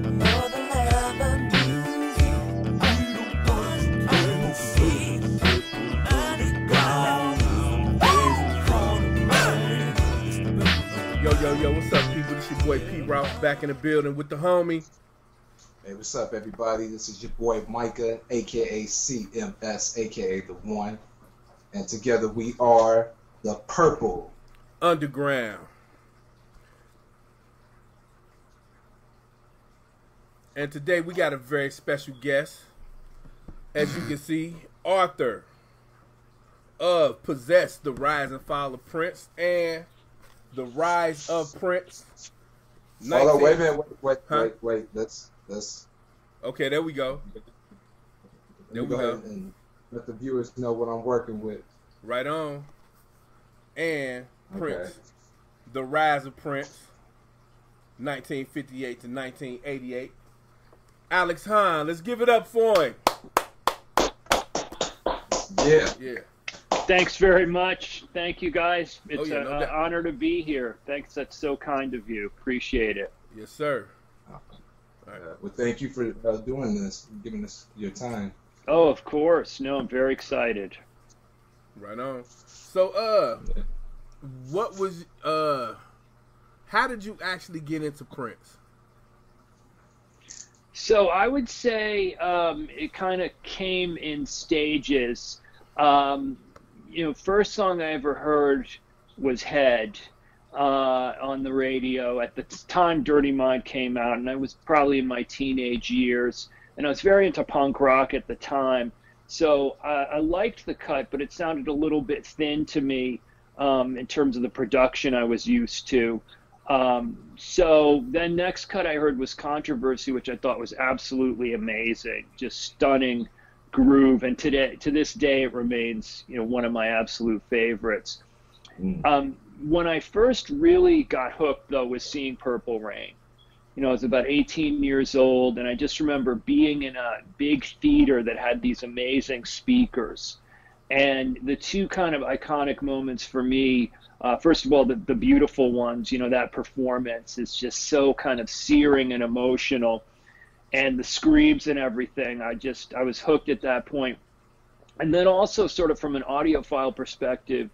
Yo, what's up, people? This your boy P. Rouse back in the building with the homie. Hey, what's up, everybody? This is your boy Micah, aka CMS, aka The One. And together we are the Purple Underground. And today we got a very special guest. As you can see, Arthur of Possess, The Rise and Fall of Prince, and The Rise of Prince. Hold on, wait a minute, wait. Let's. Okay, there we go. There we go. And let the viewers know what I'm working with. Right on. And Prince, Okay. The Rise of Prince, 1958 to 1988. Alex Hahn, let's give it up for him. Yeah. Thanks very much. Thank you, guys. It's no an doubt. honor to be here. Thanks. That's so kind of you. Appreciate it. Yes, sir. Well, thank you for doing this, giving us your time. Oh, of course. No, I'm very excited. Right on. So, what was, how did you actually get into Prince? So I would say it kind of came in stages. First song I ever heard was Head on the radio. At the time, Dirty Mind came out, and I was probably in my teenage years. And I was very into punk rock at the time. So I liked the cut, but it sounded a little bit thin to me in terms of the production I was used to. So then next cut I heard was Controversy, which I thought was absolutely amazing, just stunning groove. And to this day, it remains, one of my absolute favorites. When I first really got hooked, though, was seeing Purple Rain. I was about 18 years old, and I just remember being in a big theater that had these amazing speakers. And the two kind of iconic moments for me, first of all, the beautiful ones, that performance is just so kind of searing and emotional. And the screams and everything, I was hooked at that point. And then also sort of from an audiophile perspective,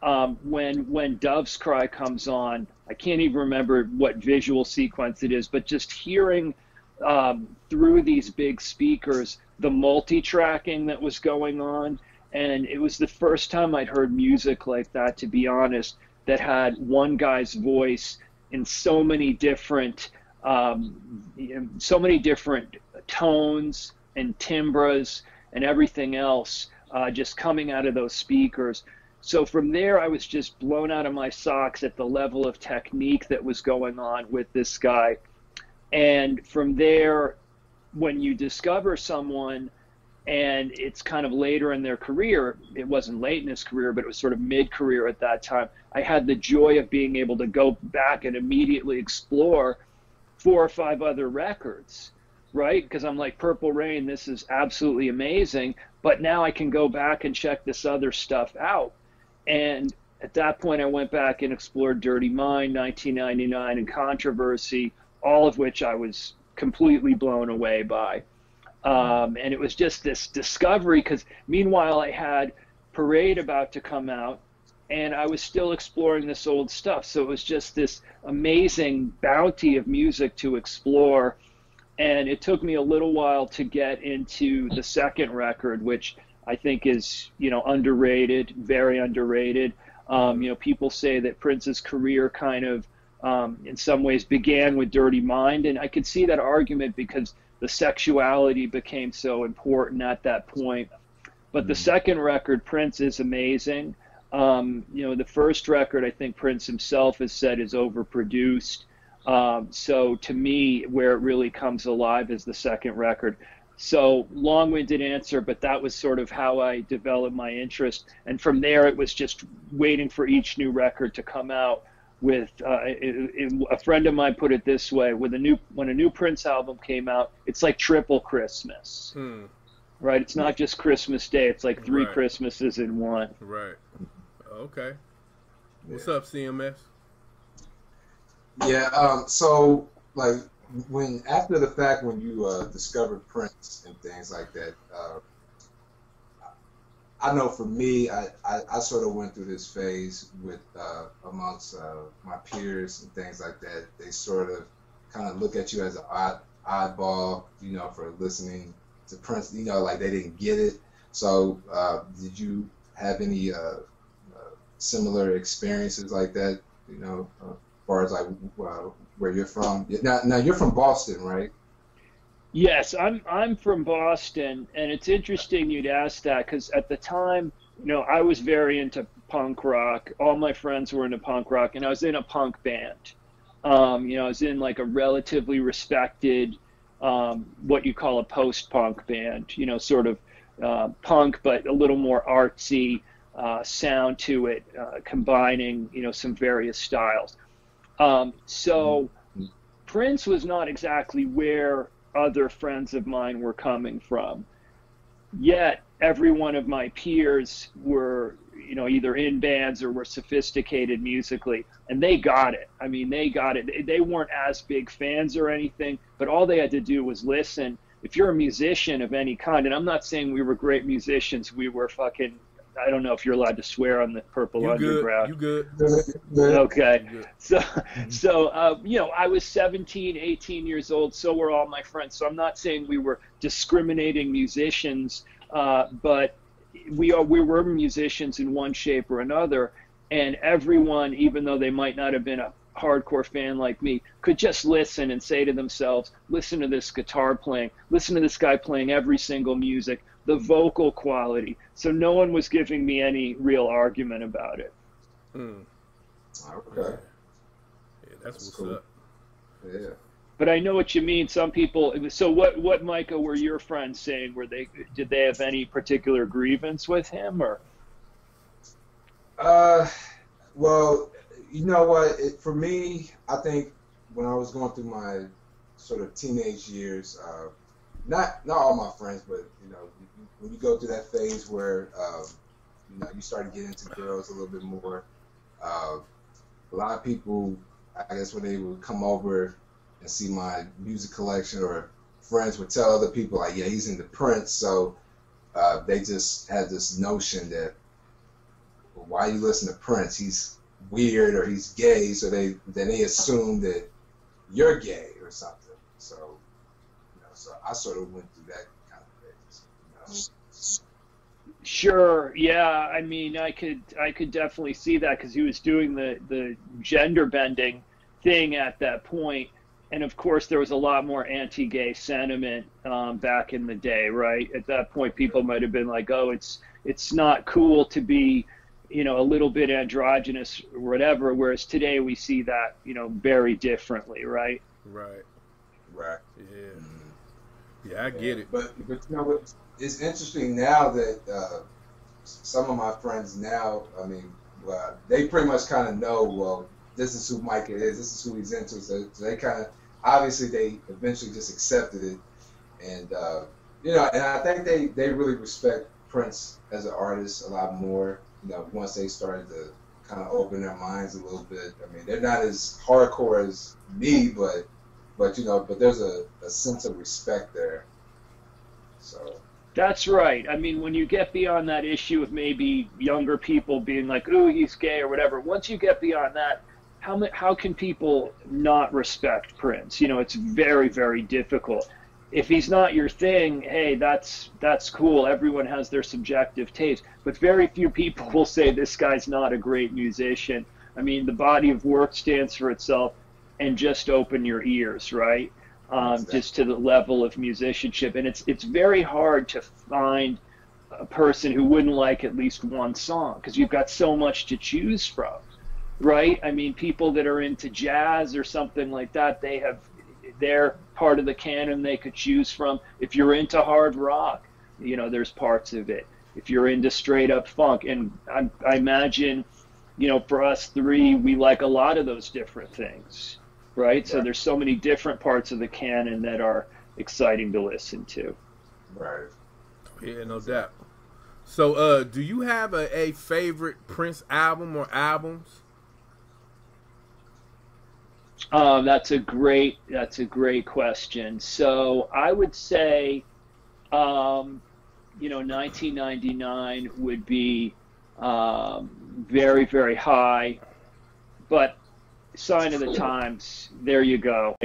when Dove's Cry comes on, I can't even remember what visual sequence it is, but just hearing through these big speakers, the multi-tracking that was going on. And it was the first time I'd heard music like that, to be honest, that had one guy's voice in so many different tones and timbres and everything else just coming out of those speakers. So from there, I was just blown out of my socks at the level of technique that was going on with this guy. And from there, when you discover someone and it's kind of later in their career, it wasn't late in his career, but it was sort of mid-career at that time, I had the joy of being able to go back and immediately explore 4 or 5 other records, right? Because I'm like, Purple Rain, this is absolutely amazing, but now I can go back and check this other stuff out. And at that point, I went back and explored Dirty Mind, 1999, and Controversy, all of which I was completely blown away by. And it was just this discovery, because meanwhile, I had Parade about to come out, and I was still exploring this old stuff. So it was just this amazing bounty of music to explore. And it took me a little while to get into the second record, which I think is, underrated, very underrated. People say that Prince's career kind of, in some ways, began with Dirty Mind, and I could see that argument because the sexuality became so important at that point. But the second record, Prince, is amazing. The first record, I think Prince himself has said, is overproduced. So to me, where it really comes alive is the second record. So long-winded answer, but that was sort of how I developed my interest. And from there, it was just waiting for each new record to come out. With a friend of mine put it this way: when a new Prince album came out, it's like triple Christmas, right? It's not just Christmas Day; it's like 3 Christmases in one. Right. Okay. What's up, CMS? Yeah. So, like, when after the fact, when you discovered Prince and things like that, I know for me, I sort of went through this phase with amongst my peers and things like that. They sort of kind of look at you as an oddball, you know, for listening to Prince. You know, like they didn't get it. So, did you have any similar experiences like that? You know, as far as like where you're from. Now you're from Boston, right? Yes, I'm from Boston, and it's interesting you'd ask that because at the time, I was very into punk rock. All my friends were into punk rock, and I was in a punk band. I was in like a relatively respected, what you call a post-punk band. Sort of punk, but a little more artsy sound to it, combining some various styles. So Prince was not exactly where other friends of mine were coming from. Yet every one of my peers were, either in bands or were sophisticated musically, and they got it. I mean, they got it. They weren't as big fans or anything, but all they had to do was listen. If you're a musician of any kind, and I'm not saying we were great musicians, we were fucking, I don't know if you're allowed to swear on the Purple Underground. You good. Okay. You good. So I was 17, 18 years old. So were all my friends. So I'm not saying we were discriminating musicians, but we were musicians in one shape or another. And everyone, even though they might not have been a hardcore fan like me, could just listen and say to themselves, listen to this guitar playing, listen to this guy playing every single music, the vocal quality. So no one was giving me any real argument about it. Okay. Yeah, that's what's cool. up. Yeah. But I know what you mean. Some people. So what, Micah, were your friends saying? Did they have any particular grievance with him, or? Well, you know what? For me, I think when I was going through my sort of teenage years, not all my friends, but when you go through that phase where you start to get into girls a little bit more, a lot of people, I guess, when they would come over and see my music collection, or friends would tell other people like, yeah, he's into Prince, so they just had this notion that, well, why you listen to Prince? He's weird or he's gay, so then they assume that you're gay or something. So so I sort of went through that kind of phase. Sure. Yeah. I mean, I could definitely see that because he was doing the gender bending thing at that point. And of course, there was a lot more anti-gay sentiment back in the day, right? At that point, people might have been like, "Oh, it's not cool to be, a little bit androgynous or whatever." Whereas today, we see that, very differently, right? Right. Yeah. Yeah, I get it. But it's interesting now that some of my friends now, I mean, well, they pretty much kind of know, well, this is who Micah is, this is who he's into. So they kind of, obviously, they eventually just accepted it. And, and I think they really respect Prince as an artist a lot more, once they started to kind of open their minds a little bit. I mean, they're not as hardcore as me, but there's a sense of respect there. So. That's right. I mean, when you get beyond that issue of maybe younger people being like, "Ooh, he's gay" or whatever, once you get beyond that, how can people not respect Prince? It's very, very difficult. If he's not your thing, hey, that's cool. Everyone has their subjective taste, but very few people will say this guy's not a great musician. I mean, the body of work stands for itself, and just open your ears, right? Just to the level of musicianship. And it's very hard to find a person who wouldn't like at least one song because you've got so much to choose from, right? I mean, people that are into jazz or something like that, they're part of the canon they could choose from. If you're into hard rock, there's parts of it. If you're into straight up funk, and I imagine, for us three, we like a lot of those different things. Right? So there's so many different parts of the canon that are exciting to listen to. Right. Yeah, no doubt. So, do you have a favorite Prince album or albums? That's a great question. So I would say, 1999 would be very, very high, but Sign of the Times, there you go.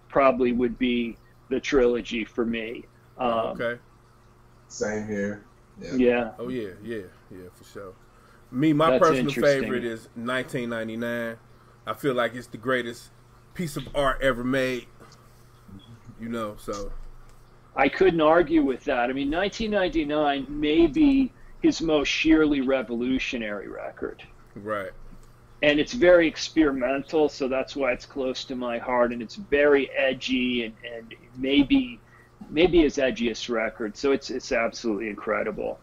Probably would be the trilogy for me. Okay. Same here. Yeah. Oh yeah, for sure. Me, my That's personal interesting. favorite is 1999. I feel like it's the greatest piece of art ever made. So I couldn't argue with that. I mean, 1999 may be his most sheerly revolutionary record. right. And it's very experimental, so that's why it's close to my heart. And it's very edgy, and maybe his edgiest record. So it's absolutely incredible.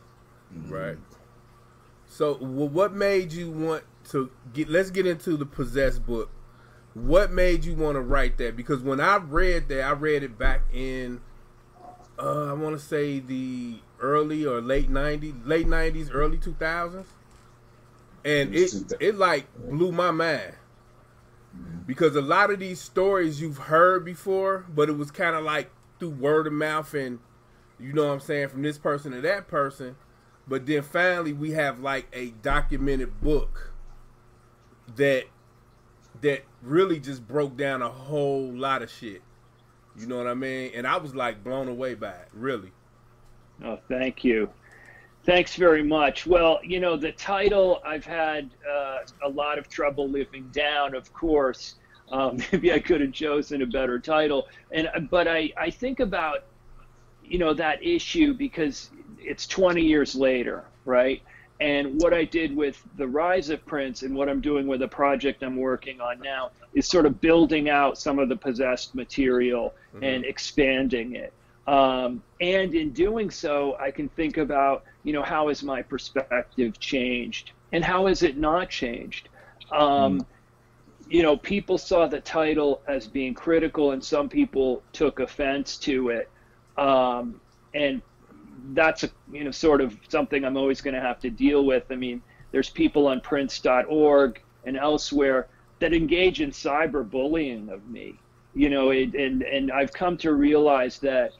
Right. So, what made you want to let's get into the Possessed book. What made you want to write that? Because when I read that, I read it back in, I want to say the early or late 90s, early 2000s. And it like blew my mind. Because a lot of these stories you've heard before, but it was kind of like through word of mouth and, you know what I'm saying, from this person to that person. But then finally we have like a documented book that really just broke down a whole lot of shit. You know what I mean? And I was like blown away by it, really. Oh, thank you. Thanks very much. Well, the title I've had a lot of trouble living down, of course. Maybe I could have chosen a better title. But I think about, that issue because it's 20 years later, right? And what I did with The Rise of Prince and what I'm doing with a project I'm working on now is sort of building out some of the Possessed material and expanding it. And in doing so, I can think about, how has my perspective changed and how has it not changed? People saw the title as being critical and some people took offense to it. And that's sort of something I'm always going to have to deal with. I mean, there's people on Prince.org and elsewhere that engage in cyberbullying of me, and I've come to realize that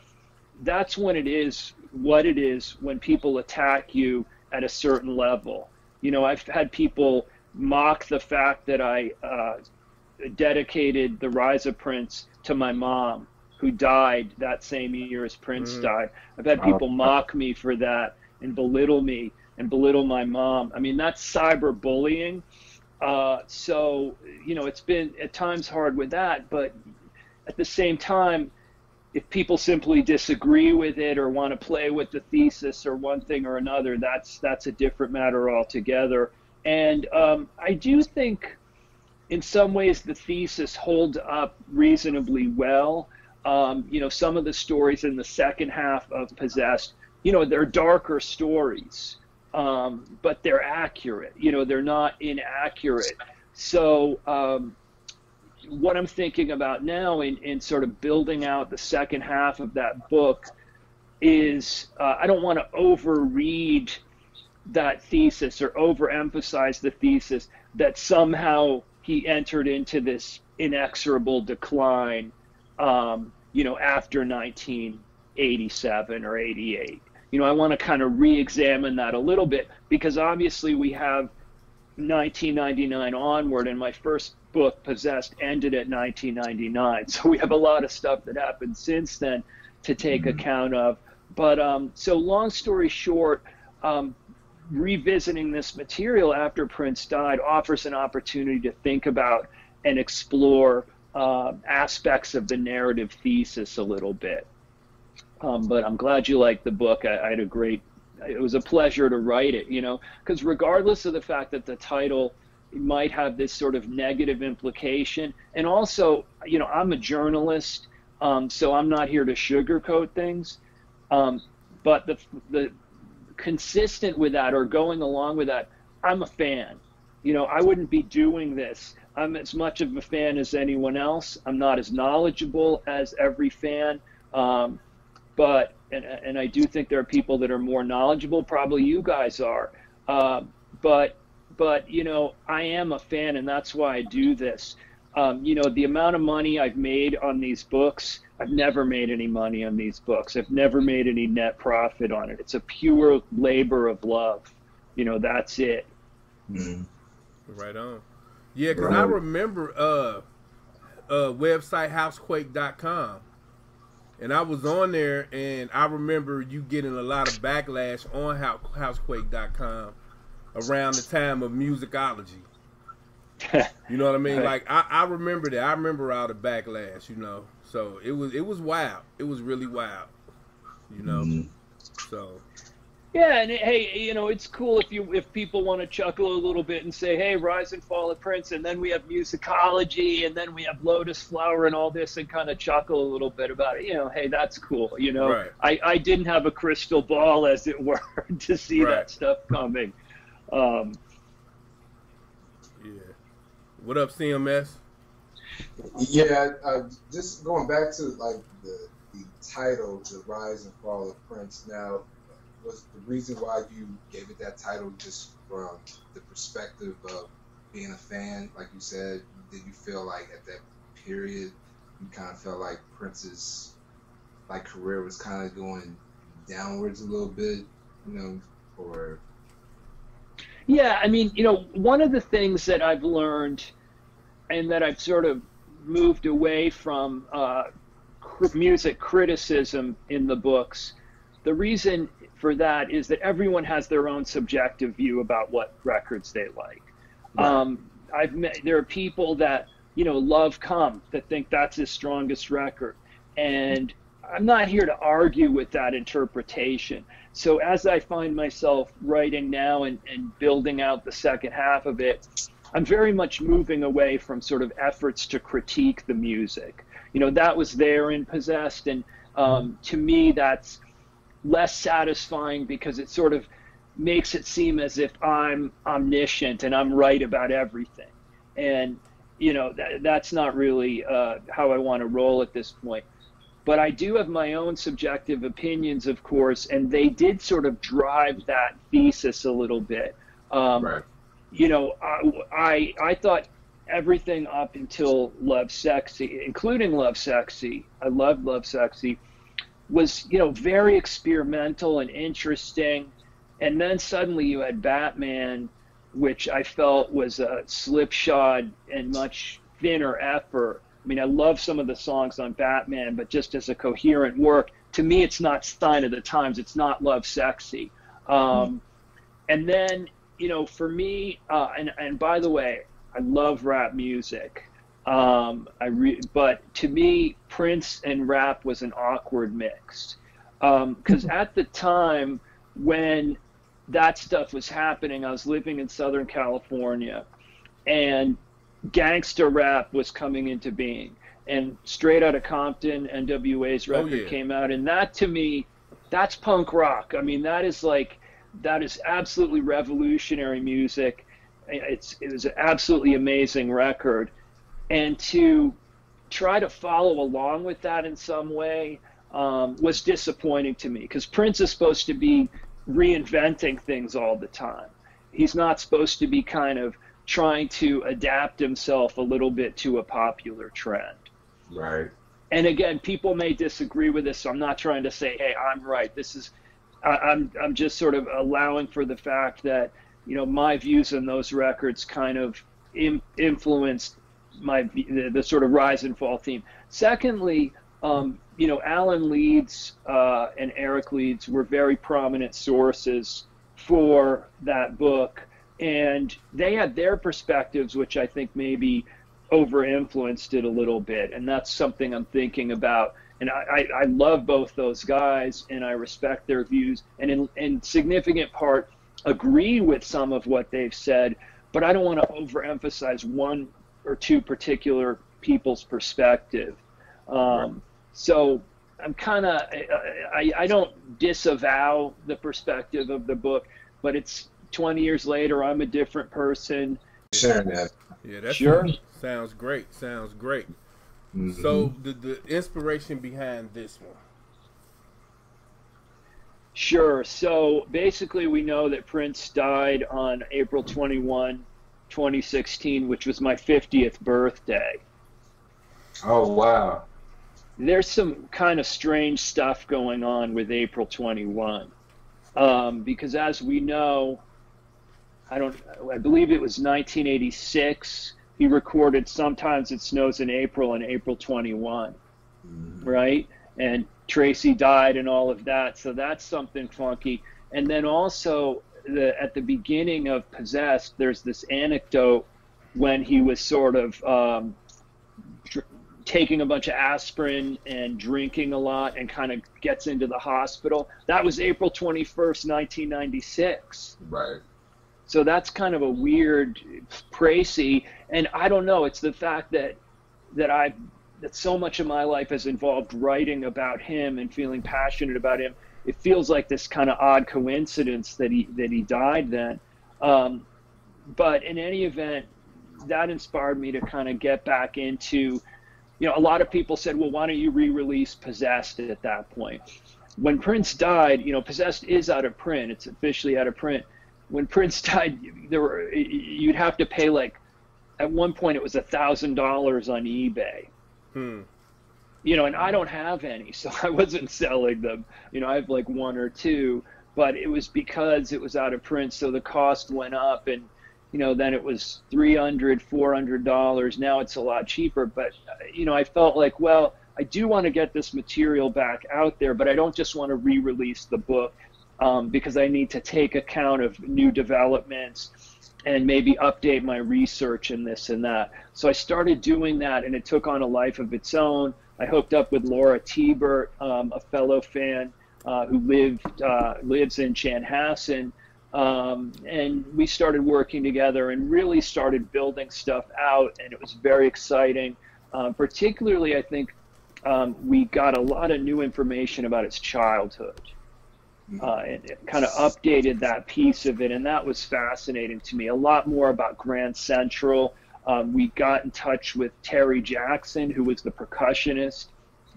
that's when it is what it is when people attack you at a certain level. I've had people mock the fact that I dedicated The Rise of Prince to my mom, who died that same year as Prince died. I've had people mock me for that and belittle me and belittle my mom. I mean, that's cyberbullying. So, it's been at times hard with that, but at the same time, if people simply disagree with it or want to play with the thesis or one thing or another, that's a different matter altogether. And I do think in some ways the thesis holds up reasonably well. Some of the stories in the second half of Possessed, they're darker stories, but they're accurate. They're not inaccurate. So what I'm thinking about now in sort of building out the second half of that book is I don't want to overread that thesis or overemphasize the thesis that somehow he entered into this inexorable decline, after 1987 or 88. I want to kind of re-examine that a little bit because obviously we have 1999 onward, and my first book, Possessed, ended at 1999. So we have a lot of stuff that happened since then to take account of. But so long story short, revisiting this material after Prince died offers an opportunity to think about and explore aspects of the narrative thesis a little bit. But I'm glad you liked the book. It was a pleasure to write it, because regardless of the fact that the title might have this sort of negative implication, and also, I'm a journalist, so I'm not here to sugarcoat things, but the consistent with that or going along with that, I'm a fan. I wouldn't be doing this. I'm as much of a fan as anyone else. I'm not as knowledgeable as every fan, but I do think there are people that are more knowledgeable. Probably you guys are, but I am a fan, and that's why I do this. You know, the amount of money I've made on these books, I've never made any money on these books. I've never made any net profit on it. It's a pure labor of love. You know, that's it. Mm. Right on. Yeah, because I remember website housequake.com. And I was on there, and I remember you getting a lot of backlash on housequake.com around the time of musicology. You know what I mean? Like I remember that. I remember all the backlash. You know, so it was wild. It was really wild. You know, so. Yeah, and hey, you know, it's cool if people want to chuckle a little bit and say, hey, Rise and Fall of Prince, and then we have musicology, and then we have Lotus Flower and all this, and kind of chuckle a little bit about it. You know, hey, that's cool. You know, right. I didn't have a crystal ball, as it were, to see that stuff coming. Yeah. What up, CMS? Yeah, just going back to like the title, The Rise and Fall of Prince. Now, was the reason why you gave it that title just from the perspective of being a fan? Like you said, did you feel like at that period you kind of felt like Prince's like career was kind of going downwards a little bit, you know, or? Yeah, I mean, you know, one of the things that I've learned and that I've sort of moved away from music criticism in the books, the reason for that is that everyone has their own subjective view about what records they like. Right. There are people that, you know, love Come, that think that's his strongest record. And I'm not here to argue with that interpretation. So as I find myself writing now and building out the second half of it, I'm very much moving away from sort of efforts to critique the music. You know, that was there in Possessed, and to me that's less satisfying because it sort of makes it seem as if I'm omniscient and I'm right about everything. And, you know, that's not really how I want to roll at this point. But I do have my own subjective opinions, of course, and they did sort of drive that thesis a little bit. Right. You know, I thought everything up until Love Sexy, including Love Sexy, I loved Love Sexy, was, you know, very experimental and interesting. And then suddenly you had Batman, which I felt was a slipshod and much thinner effort. I mean, I love some of the songs on Batman, but just as a coherent work, to me, it's not Sign of the Times. It's not Love Sexy. And then, you know, for me, and by the way, I love rap music. But to me, Prince and rap was an awkward mix. Because at the time when that stuff was happening, I was living in Southern California, and gangster rap was coming into being. And Straight Outta Compton, NWA's record came out, and that, to me, that's punk rock. I mean, that is absolutely revolutionary music. It was an absolutely amazing record. And to try to follow along with that in some way was disappointing to me, because Prince is supposed to be reinventing things all the time. He's not supposed to be kind of trying to adapt himself a little bit to a popular trend. Right. And again, people may disagree with this, so I'm not trying to say, hey, I'm right. I'm just sort of allowing for the fact that, you know, my views on those records kind of influenced the sort of rise and fall theme. Secondly, you know, Alan Leeds and Eric Leeds were very prominent sources for that book, and they had their perspectives, which I think maybe over-influenced it a little bit, and that's something I'm thinking about. And I love both those guys, and I respect their views, and in significant part agree with some of what they've said, but I don't want to overemphasize one or two particular people's perspective. So I'm kind of, I don't disavow the perspective of the book, but it's 20 years later, I'm a different person. Sharing that. Yeah, that sure. Sounds great. Sounds great. Mm-hmm. So the inspiration behind this one. Sure. So basically we know that Prince died on April 21, 2016, which was my 50th birthday. Oh, wow. There's some kind of strange stuff going on with April 21, because as we know, I believe it was 1986. He recorded "Sometimes It Snows in April" in April 21, right? And Tracy died and all of that, so that's something funky. And then also at the beginning of Possessed, there's this anecdote when he was sort of taking a bunch of aspirin and drinking a lot and kind of gets into the hospital. That was April 21st, 1996. Right. So that's kind of a weird précis. And I don't know, it's the fact that so much of my life has involved writing about him and feeling passionate about him. It feels like this kind of odd coincidence that he died then. But in any event, that inspired me to kind of get back into, a lot of people said, well, why don't you re-release Possessed at that point? When Prince died, Possessed is out of print. It's officially out of print. When Prince died, you'd have to pay at one point it was $1,000 on eBay. And I don't have any, so I wasn't selling them. I have one or two, but it was because it was out of print, so the cost went up, and then it was $300, $400. Now it's a lot cheaper, but I felt like, well, I do want to get this material back out there, but I don't just want to re-release the book, because I need to take account of new developments and maybe update my research and this and that. So I started doing that, and it took on a life of its own. I hooked up with Laura Tebert, a fellow fan who lives in Chanhassen, and we started working together and really started building stuff out, and it was very exciting. Particularly, I think we got a lot of new information about its childhood. And it kind of updated that piece of it, and that was fascinating to me. A lot more about Grand Central. We got in touch with Terry Jackson, who was the percussionist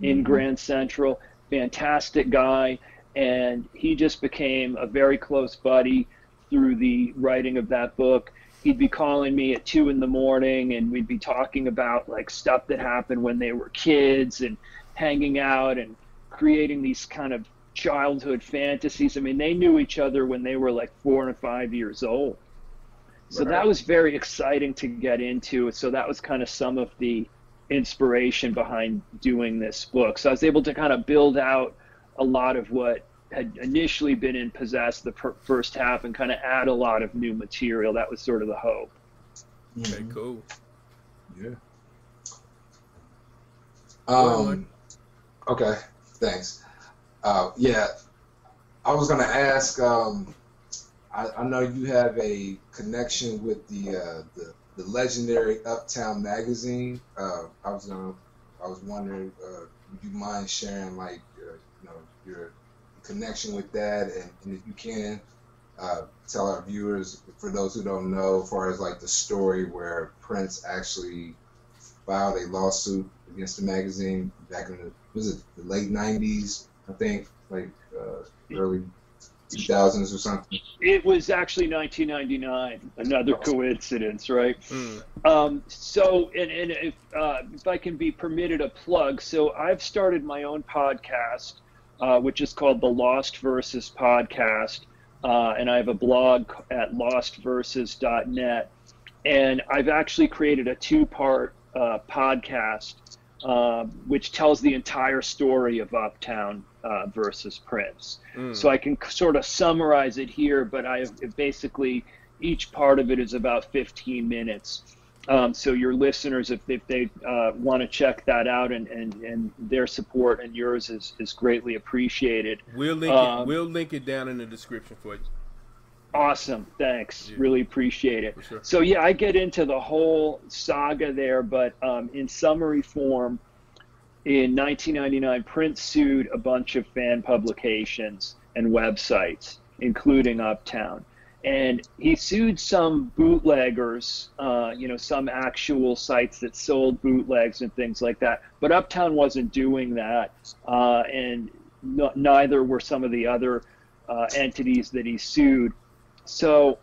in Grand Central. Fantastic guy, and he just became a very close buddy through the writing of that book. He'd be calling me at 2 a.m, and we'd be talking about stuff that happened when they were kids and hanging out and creating these kind of childhood fantasies. I mean, they knew each other when they were 4 and 5 years old. So that was very exciting to get into. So that was kind of some of the inspiration behind doing this book. So I was able to kind of build out a lot of what had initially been in Possessed, the first half, and kind of add a lot of new material. That was sort of the hope. Okay, cool. Yeah. Okay, thanks. Yeah, I was gonna ask. I know you have a connection with the legendary Uptown magazine. I was wondering, would you mind sharing your connection with that, and if you can, tell our viewers, for those who don't know, as far as the story where Prince actually filed a lawsuit against the magazine back in the late '90s, I think, early 2000s or something. It was actually 1999. Another coincidence, right? So, and if I can be permitted a plug, so I've started my own podcast, which is called the Lost Verses Podcast, and I have a blog at lostverses.net, and I've actually created a 2-part podcast, which tells the entire story of Uptown versus Prince. So I can sort of summarize it here, but I have basically, each part of it is about 15 minutes. So your listeners, if they want to check that out, and their support and yours is greatly appreciated. We'll link it down in the description for you. Awesome, thanks. Yeah. Really appreciate it. Sure. So yeah, I get into the whole saga there, but in summary form, in 1999, Prince sued a bunch of fan publications and websites, including Uptown. And he sued some bootleggers, some actual sites that sold bootlegs and things like that. But Uptown wasn't doing that, and neither were some of the other entities that he sued. So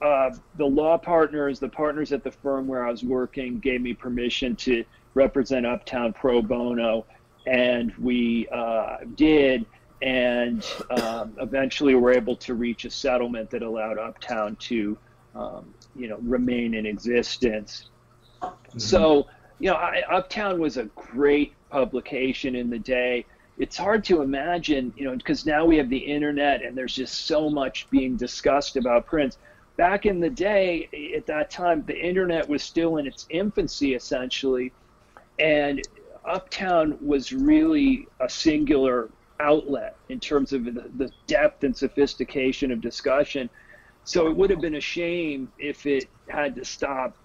the law partners, the partners at the firm where I was working, gave me permission to represent Uptown pro bono, and we did, and eventually were able to reach a settlement that allowed Uptown to, remain in existence. Mm-hmm. So, Uptown was a great publication in the day. It's hard to imagine, because now we have the internet and there's just so much being discussed about Prince. Back in the day, at that time, the internet was still in its infancy, essentially, and Uptown was really a singular outlet in terms of the depth and sophistication of discussion. So it would have been a shame if it had to stop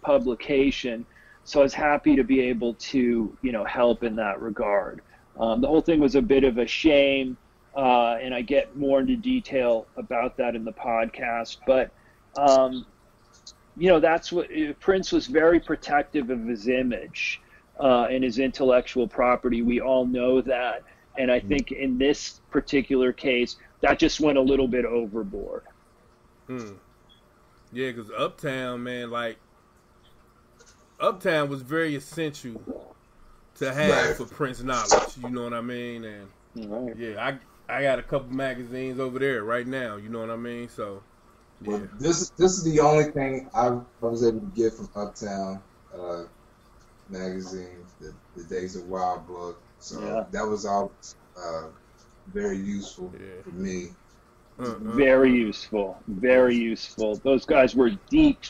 publication. So I was happy to be able to, help in that regard. The whole thing was a bit of a shame. And I get more into detail about that in the podcast. But, that's what Prince was very protective of his image and his intellectual property. We all know that. And I think in this particular case, that just went a little bit overboard. Yeah, because Uptown, man, Uptown was very essential to have for Prince knowledge. You know what I mean? And yeah, I got a couple magazines over there right now. You know what I mean? So, yeah. Well, this is the only thing I was able to get from Uptown magazine, the Days of Wild book. So that was always very useful for me. Very useful. Very useful. Those guys were deep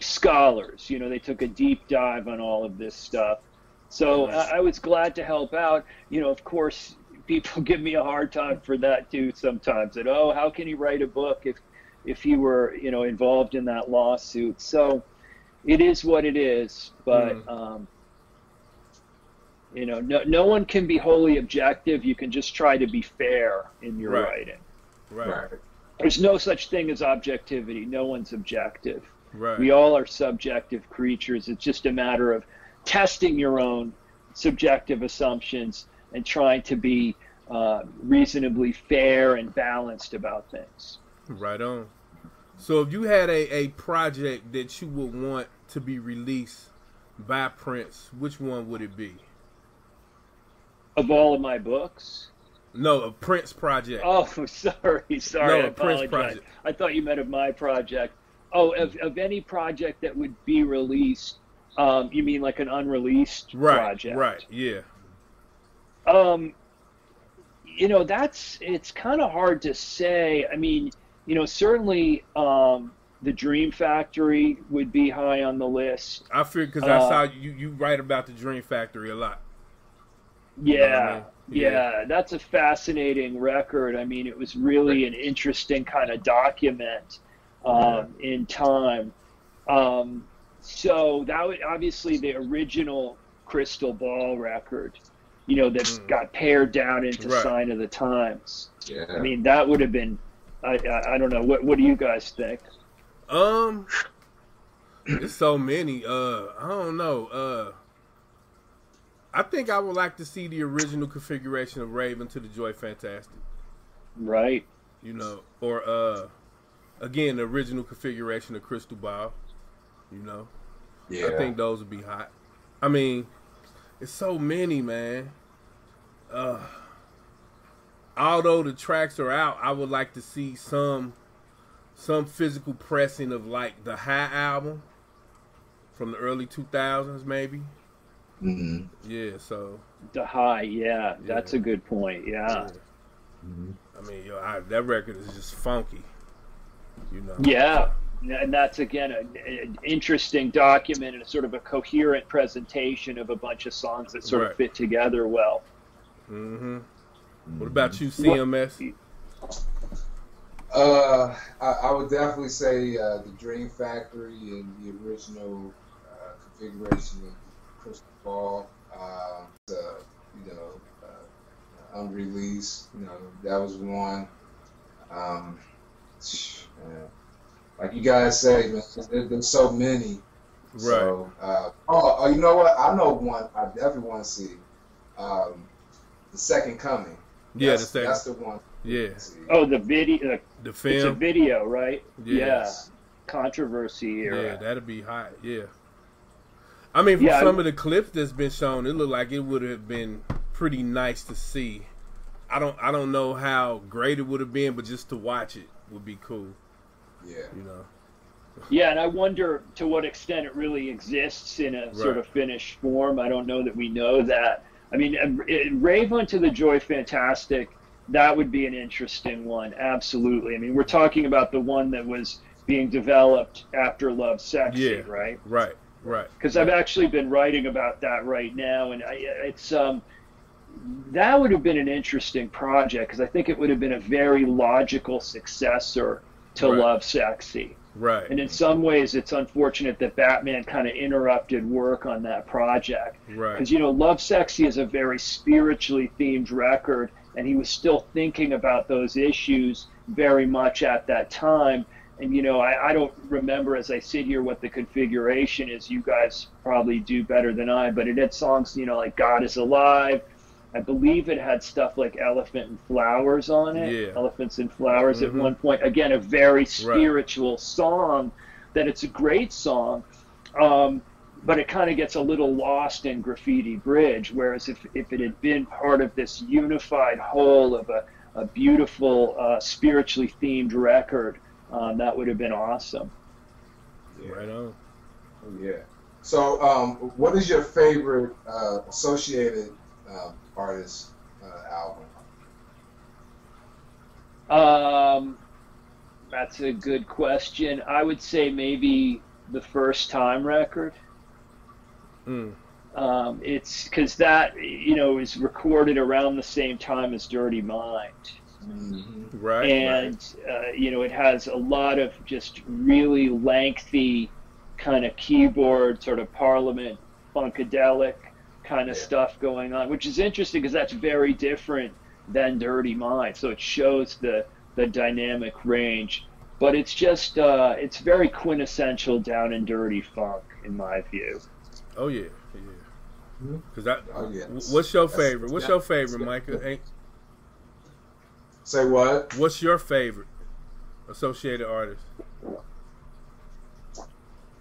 scholars. They took a deep dive on all of this stuff. So I was glad to help out. Of course, people give me a hard time for that too sometimes. That, how can he write a book if he were, involved in that lawsuit? So it is what it is. But, no one can be wholly objective. You can just try to be fair in your writing. Right. There's no such thing as objectivity. No one's objective. Right. We all are subjective creatures. It's just a matter of testing your own subjective assumptions and trying to be reasonably fair and balanced about things. Right on. So if you had a project that you would want to be released by Prince, which one would it be? Of all of my books? No, a Prince project. Oh, sorry. No, I a Prince project. I thought you meant of my project. Oh, of any project that would be released. You mean like an unreleased project? Right, yeah. It's kind of hard to say. I mean, certainly the Dream Factory would be high on the list. I figured because I saw you write about the Dream Factory a lot. Yeah, that's a fascinating record. I mean, it was really an interesting kind of document in time. So that would obviously the original Crystal Ball record, that got pared down into Sign of the Times. Yeah. I mean, that would have been, I don't know. What do you guys think? There's so many. I don't know. I think I would like to see the original configuration of Raven to the Joy Fantastic. Right. Or again, the original configuration of Crystal Ball. Yeah. I think those would be hot. I mean, it's so many, man. Although the tracks are out, I would like to see some physical pressing of like the High album from the early 2000s, maybe. Mm-hmm. Yeah, so the High, that's a good point. Yeah. Mm-hmm. I mean, that record is just funky. Yeah, and that's again an interesting document and a sort of a coherent presentation of a bunch of songs that sort of fit together well. Mm-hmm. What about you, CMS? I would definitely say the Dream Factory and the original configuration of Crystal Ball, unreleased. That was one. Like you guys say, man, there's so many. Right. So, you know what? I know one I definitely want to see. The Second Coming. Yeah, the second. That's the one. Yeah. Oh, the video. The It's a film. video, right? Yeah. Yeah. Controversy era. Yeah, that'd be hot. Yeah. I mean, from Yeah, some of the clips that's been shown, it looked like it would have been pretty nice to see. I don't know how great it would have been, but just to watch it would be cool. Yeah. You know. Yeah, and I wonder to what extent it really exists in a sort of finished form. I don't know that we know that. I mean, Rave Unto the Joy Fantastic, that would be an interesting one. Absolutely. I mean, we're talking about the one that was being developed after Love Sexy, right? Right. Because I've actually been writing about that right now, and that would have been an interesting project because I think it would have been a very logical successor to Love Sexy. Right. And in some ways, it's unfortunate that Batman kind of interrupted work on that project. Right. Because, Love Sexy is a very spiritually themed record, and he was still thinking about those issues very much at that time. And, I don't remember as I sit here what the configuration is. You guys probably do better than I, but it had songs, like God is Alive. I believe it had stuff like Elephant and Flowers on it. Yeah. Elephants and Flowers at one point. Again, a very spiritual song that it's a great song, but it kind of gets a little lost in Graffiti Bridge, whereas if it had been part of this unified whole of a beautiful, spiritually themed record, that would have been awesome. Yeah. Right on. Oh, yeah. So, what is your favorite associated artist album? That's a good question. I would say maybe the First Time record. It's because that is recorded around the same time as Dirty Mind. Right. And it has a lot of just really lengthy kind of keyboard, sort of Parliament funkadelic kind of stuff going on, which is interesting because that's very different than Dirty Mind. So it shows the dynamic range, but it's just it's very quintessential down and dirty funk in my view. Oh yeah. Because what's your favorite, Micah? Say what? What's your favorite associated artist?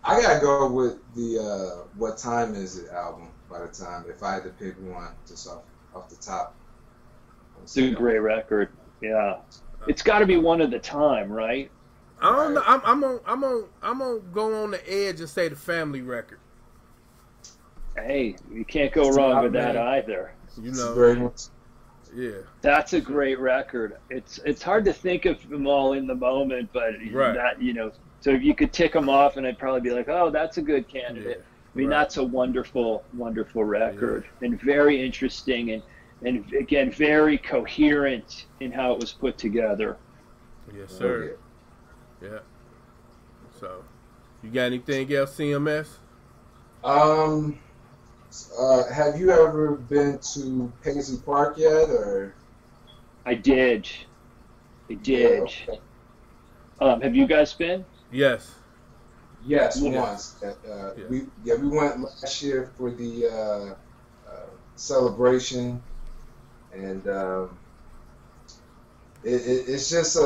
I gotta go with the What Time Is It album. By the time, if I had to pick one, just off the top, it's a great record. Yeah, it's got to be One of the Time, right? I don't know. I'm gonna go on the edge and say the Family record. Hey, you can't go wrong with that either. Yeah, that's a great record. It's hard to think of them all in the moment, but that so if you could tick them off, and I'd probably be like, oh, that's a good candidate. Yeah. I mean, that's a wonderful, wonderful record, and very interesting, and again, very coherent in how it was put together. Yes, sir. Yeah. So, you got anything else, CMS? Have you ever been to Paisley Park yet, or? I did. Yeah, okay. Have you guys been? Yes. Yes, once. We went last year for the celebration, and it's just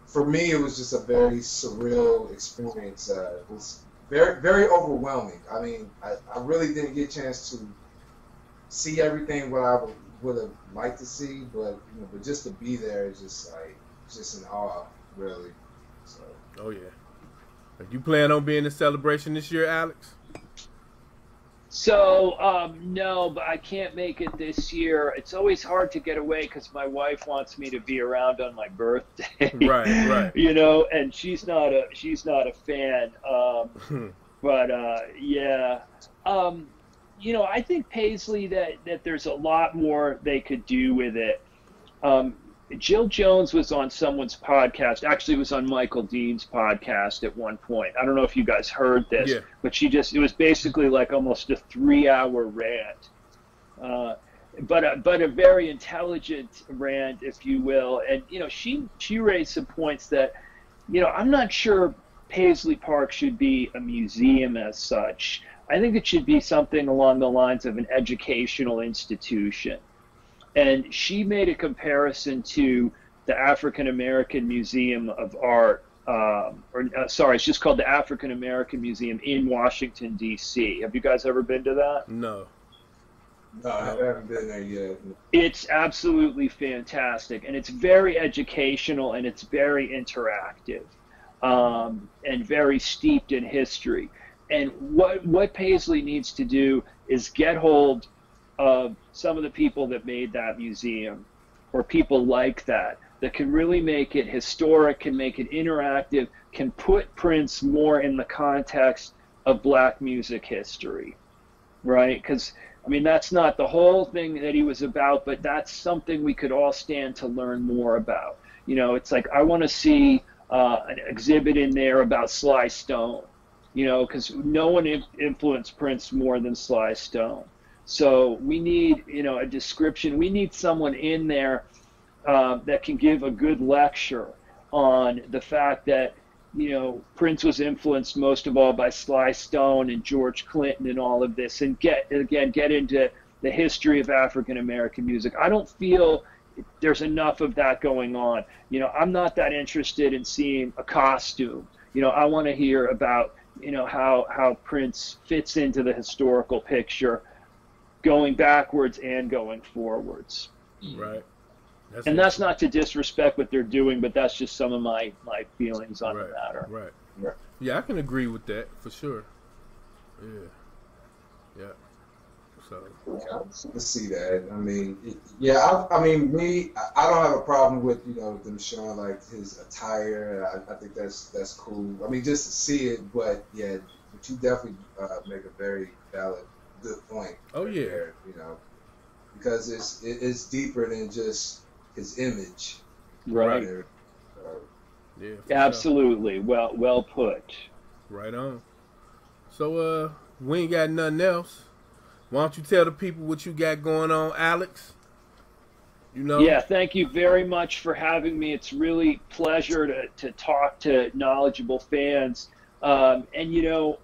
for me, it was just a very surreal experience. It was very, very overwhelming. I mean, I really didn't get a chance to see everything what I would have liked to see, but just to be there is just in awe, really. So. Oh yeah. You plan on being in the celebration this year, Alex? So, no, but I can't make it this year. It's always hard to get away because my wife wants me to be around on my birthday. Right. And she's not a fan. But yeah. I think Paisley that there's a lot more they could do with it. Jill Jones was on someone's podcast. Actually, it was on Michael Dean's podcast at one point. I don't know if you guys heard this, but it was basically like almost a 3-hour rant. But a very intelligent rant, if you will. And, she raised some points that, I'm not sure Paisley Park should be a museum as such. I think it should be something along the lines of an educational institution. And she made a comparison to the African American Museum of Art, sorry, it's just called the African American Museum in Washington, D.C. Have you guys ever been to that? No. No, I haven't been there yet. It's absolutely fantastic, and it's very educational, and it's very interactive, and very steeped in history. And what Paisley needs to do is get hold of some of the people that made that museum, or people like that can really make it historic, can make it interactive, can put Prince more in the context of Black music history, right? Because, I mean, that's not the whole thing that he was about, but that's something we could all stand to learn more about. You know, it's like, I want to see an exhibit in there about Sly Stone, you know, because no one influenced Prince more than Sly Stone. So we need, you know, a description. We need someone in there that can give a good lecture on the fact that, you know, Prince was influenced most of all by Sly Stone and George Clinton and all of this, and get into the history of African American music. I don't feel there's enough of that going on. You know, I'm not that interested in seeing a costume. You know, I want to hear about, you know, how Prince fits into the historical picture, going backwards and going forwards. Right. That's not to disrespect what they're doing, but that's just some of my feelings on the matter. Right. Yeah, I can agree with that for sure. Yeah. So. Let's see that. I mean, I mean, I don't have a problem with, you know, them showing like his attire. I think that's cool. I mean, just to see it, but yeah, but you definitely make a very valid, good point. Oh yeah. There, you know, because it's deeper than just his image. Right. Yeah. Absolutely. Sure. Well put. Right on. So we ain't got nothing else. Why don't you tell the people what you got going on, Alex? You know? Yeah, thank you very much for having me. It's really a pleasure to talk to knowledgeable fans. And, you know,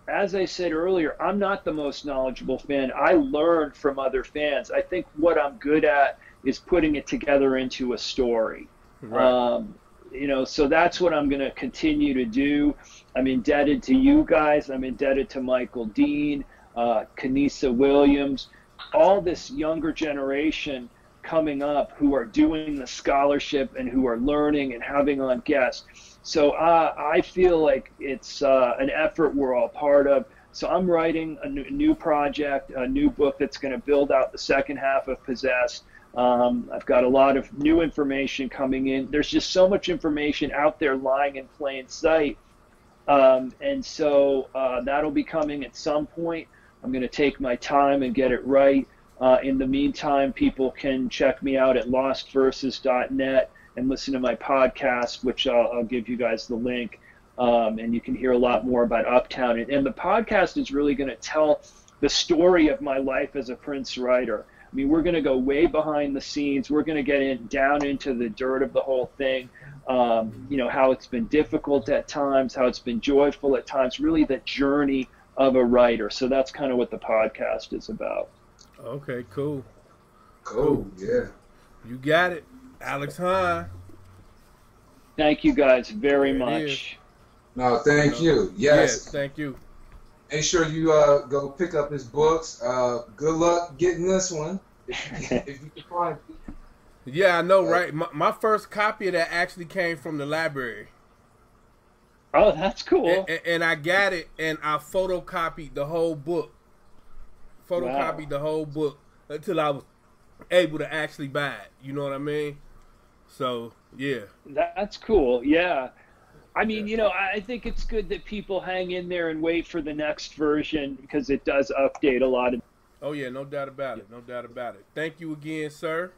as I said earlier, I'm not the most knowledgeable fan. I learn from other fans. I think what I'm good at is putting it together into a story. Right. You know, so that's what I'm going to continue to do. I'm indebted to you guys. I'm indebted to Michael Dean, Kanisa Williams, all this younger generation coming up who are doing the scholarship and who are learning and having on guests. So I feel like it's an effort we're all part of. So I'm writing a new project, a new book that's going to build out the second half of Possessed. I've got a lot of new information coming in. There's just so much information out there lying in plain sight. And so that'll be coming at some point. I'm going to take my time and get it right. In the meantime, people can check me out at lostverses.net and listen to my podcast, which I'll give you guys the link. And you can hear a lot more about Uptown. And the podcast is really going to tell the story of my life as a Prince writer. I mean, we're going to go way behind the scenes. We're going to get down into the dirt of the whole thing. You know, how it's been difficult at times, how it's been joyful at times, really the journey of a writer. So that's kind of what the podcast is about. Okay, cool. Yeah. You got it. Alex Hahn. Thank you guys very much. No, thank you. Yes, thank you. Make sure you go pick up his books. Good luck getting this one if you can find it. Yeah, I know, right? My first copy of that actually came from the library. Oh, that's cool. And I got it, and I photocopied the whole book. The whole book until I was able to actually buy it. You know what I mean? So, yeah. That's cool, yeah. I mean, you know, I think it's good that people hang in there and wait for the next version because it does update a lot. Oh, yeah, no doubt about it. No doubt about it. Thank you again, sir.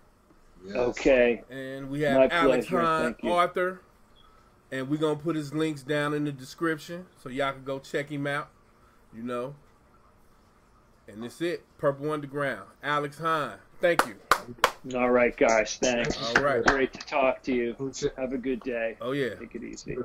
Yes. Okay. And we have My Alex pleasure. Hahn, Thank you. author. And we're going to put his links down in the description so y'all can go check him out, you know. And that's it. Purple Underground. Alex Hahn. Thank you. All right, guys. Thanks. All right. Great to talk to you. Have a good day. Oh, yeah. Take it easy.